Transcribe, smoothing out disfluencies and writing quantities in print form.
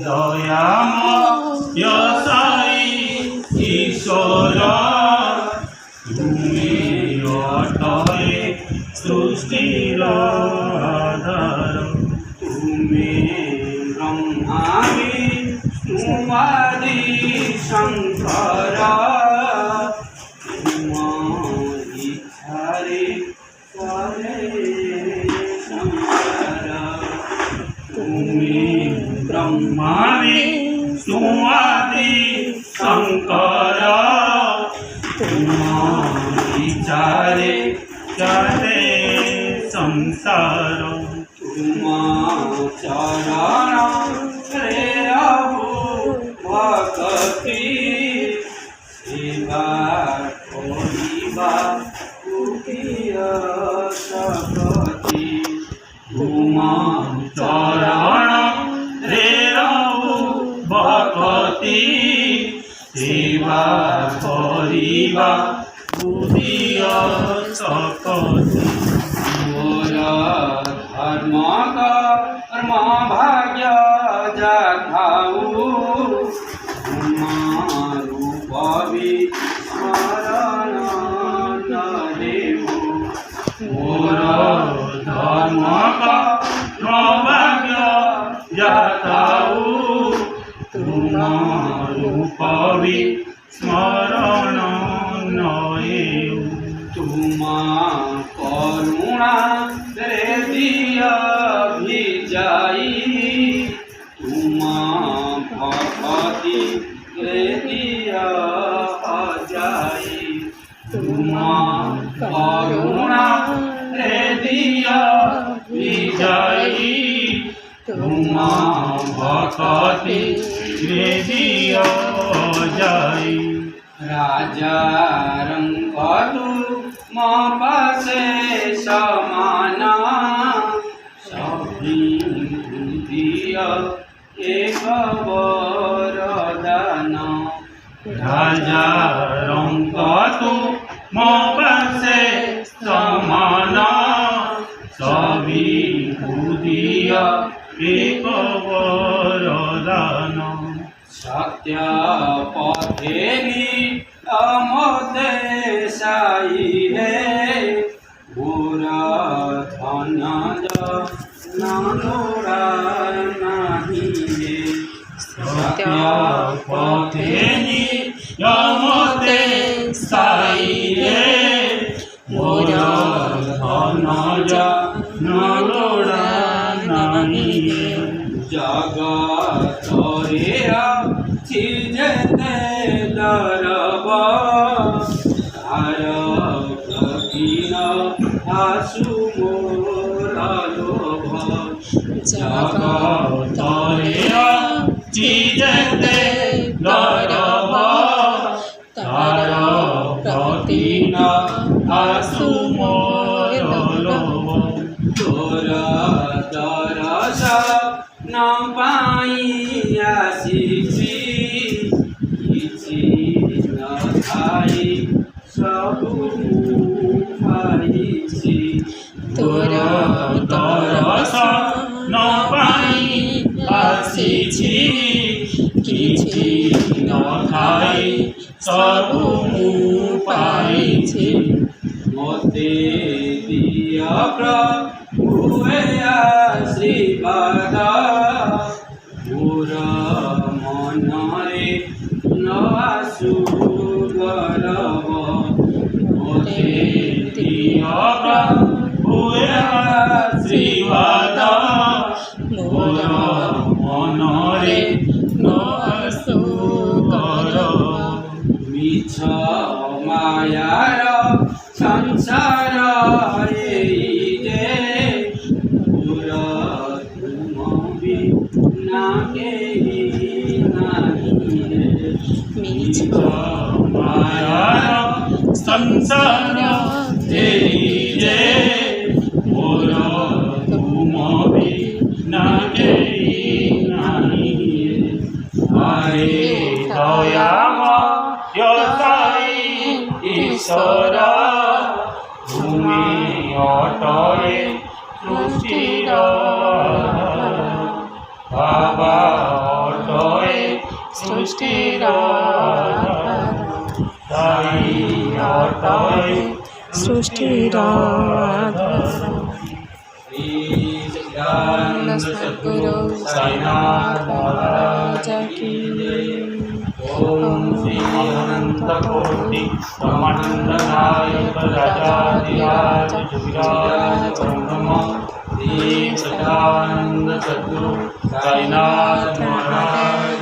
দয়াময় সাই ঈশ্বর তুমি অটয়ে সৃষ্টির আধার তুমি ব্রহ্মাদি উমাদি শঙ্কর ইচ্ছারে করে শঙ্কর তুমি ব্রহ্মাদি উমাদি শঙ্কর ইচ্ছারে চলে সংসার তুম চরণ রে ভক্তি সেবা করিবা শক্তি তুম চরণ রে ভক্তি সেবা করিবা শক্তি মোর ধর্ম কর্ম ভাগ্য যাথাউ রূপ বিস্মরণ দেব মোর ধর্ম কর্ম ভাগ্য যাথাউ রূপ বিস্মরণ তুমা করুণা রে দিয়া ভিজাই তুমা ভক্তি রে দিয়া যাই তুমা করুণা রে দিয়া ভিজাই তুমা ভক্তি রে দিয়া যাই রাজা রঙ্গ মো পাশে সমান সবিয়া এক বরদান রাজা রঙ্গ মো পাশে সমান সবিয়া এক বরদান সত্য পথে আমতে সাইলে পুরা ধন নোড়া নাহিলে সত্য পথে আমতে সাইলে পুরা ধন নোড়া নাহিলে জগতরে আছি যেতে দরব তার প্রতিন আসু মোর লোভ জগতরে আছি যেতে দরব তার প্রতিন আসু মোর লোভ তোর দরস ন পাই আসিছি କିଛି ନ ଥାଇ ସବୁ ପାଇଛି ତୋର ଦରସ ନ ପାଇ ଆସିଛି କିଛି ନ ଥାଇ ସବୁ ପାଇଛି ମୋତେ ଦିଅ ପ୍ରଭୁଏ ଆଶୀର୍ବାଦ ମୋର ମନରେ ন আসু গরব মোতে দিয় প্রভুয়ে আশীর্বাদ মোর মনরে ন আসু গরব মিছ মায়ার সংসার এই যে পুর তুম বিনা কেহি নাহি মিছ মায়ার সংসার এই যে মোর তুম বিনা কেহি নাহি আয়ে দয়াময় সাই ईश्वरा भूमि अटळे सृष्टीर बाबा अटळे सृष्टीर साई अटळे सृष्टिर सद्गुरु साईनाथ महाराज की ओम श्री अनंत कोटि ब्रह्मांड नायक राजाधिराज जुगिराज ब्रह्म श्री सदानंद सद्गुरु साईनाथ महाराज